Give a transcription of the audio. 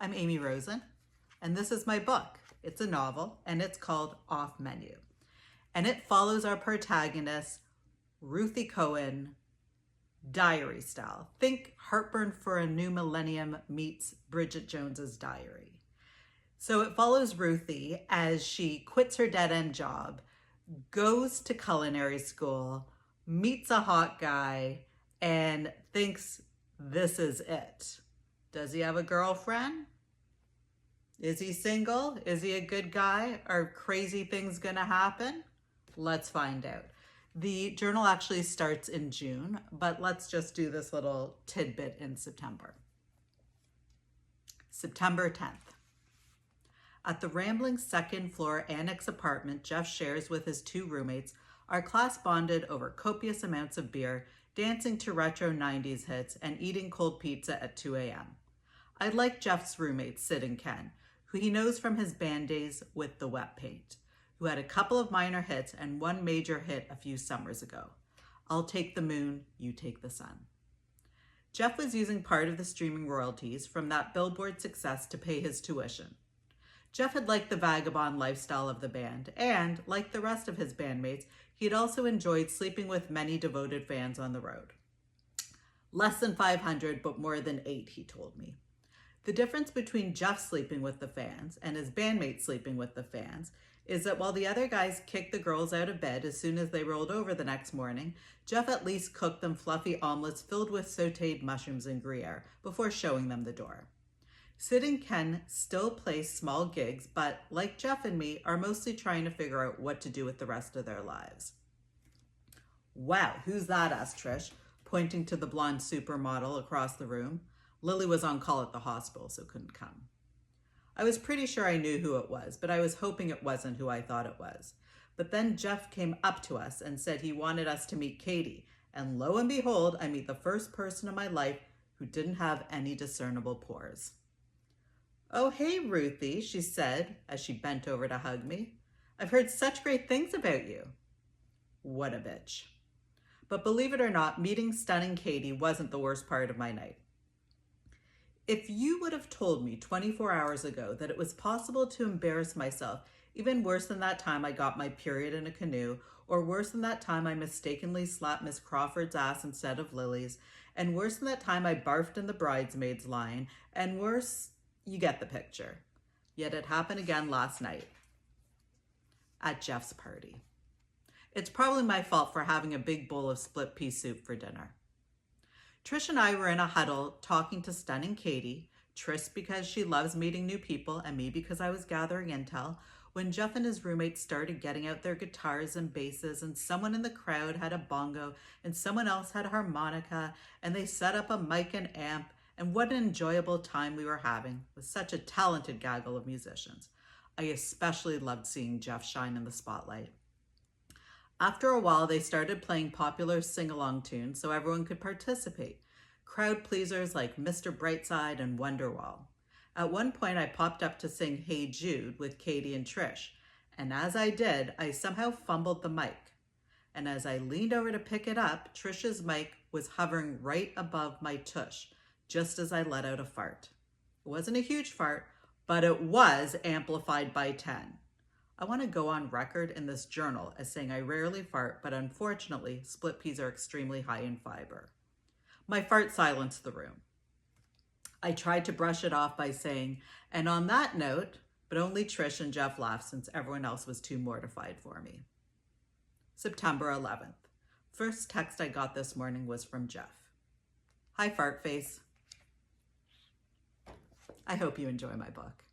I'm Amy Rosen, and this is my book. It's a novel, and it's called Off Menu. And it follows our protagonist, Ruthie Cohen, diary style. Think Heartburn for a New Millennium meets Bridget Jones's Diary. So it follows Ruthie as she quits her dead-end job, goes to culinary school, meets a hot guy, and thinks this is it. Does he have a girlfriend? Is he single? Is he a good guy? Are crazy things gonna happen? Let's find out. The journal actually starts in June, but let's just do this little tidbit in September. September 10th. At the rambling second floor annex apartment Jeff shares with his two roommates, our class bonded over copious amounts of beer, dancing to retro 90s hits, and eating cold pizza at 2 a.m. I like Jeff's roommate, Sid and Ken, who he knows from his band days with the Wet Paint, who had a couple of minor hits and one major hit a few summers ago. I'll take the moon, you take the sun. Jeff was using part of the streaming royalties from that Billboard success to pay his tuition. Jeff had liked the vagabond lifestyle of the band, and, like the rest of his bandmates, he had also enjoyed sleeping with many devoted fans on the road. Less than 500, but more than 8, he told me. The difference between Jeff sleeping with the fans and his bandmates sleeping with the fans is that while the other guys kicked the girls out of bed as soon as they rolled over the next morning, Jeff at least cooked them fluffy omelets filled with sauteed mushrooms and Gruyere before showing them the door. Sid and Ken still play small gigs, but like Jeff and me, are mostly trying to figure out what to do with the rest of their lives. Wow, who's that? Asked Trish, pointing to the blonde supermodel across the room. Lily was on call at the hospital, so couldn't come. I was pretty sure I knew who it was, but I was hoping it wasn't who I thought it was. But then Jeff came up to us and said he wanted us to meet Katie, and lo and behold, I meet the first person in my life who didn't have any discernible pores. Oh, hey, Ruthie, she said as she bent over to hug me. I've heard such great things about you. What a bitch. But believe it or not, meeting stunning Katie wasn't the worst part of my night. If you would have told me 24 hours ago that it was possible to embarrass myself, even worse than that time I got my period in a canoe, or worse than that time I mistakenly slapped Miss Crawford's ass instead of Lily's, and worse than that time I barfed in the bridesmaids line, and worse, you get the picture. Yet it happened again last night at Jeff's party. It's probably my fault for having a big bowl of split pea soup for dinner. Trish and I were in a huddle talking to stunning Katie, Trish because she loves meeting new people and me because I was gathering intel, when Jeff and his roommates started getting out their guitars and basses, and someone in the crowd had a bongo and someone else had a harmonica, and they set up a mic and amp, and what an enjoyable time we were having with such a talented gaggle of musicians. I especially loved seeing Jeff shine in the spotlight. After a while, they started playing popular sing-along tunes so everyone could participate. Crowd pleasers like Mr. Brightside and Wonderwall. At one point, I popped up to sing Hey Jude with Katie and Trish, and as I did, I somehow fumbled the mic. And as I leaned over to pick it up, Trish's mic was hovering right above my tush, just as I let out a fart. It wasn't a huge fart, but it was amplified by 10. I want to go on record in this journal as saying I rarely fart, but unfortunately, split peas are extremely high in fiber. My fart silenced the room. I tried to brush it off by saying, and on that note, but only Trish and Jeff laughed since everyone else was too mortified for me. September 11th. First text I got this morning was from Jeff. Hi, fart face. I hope you enjoy my book.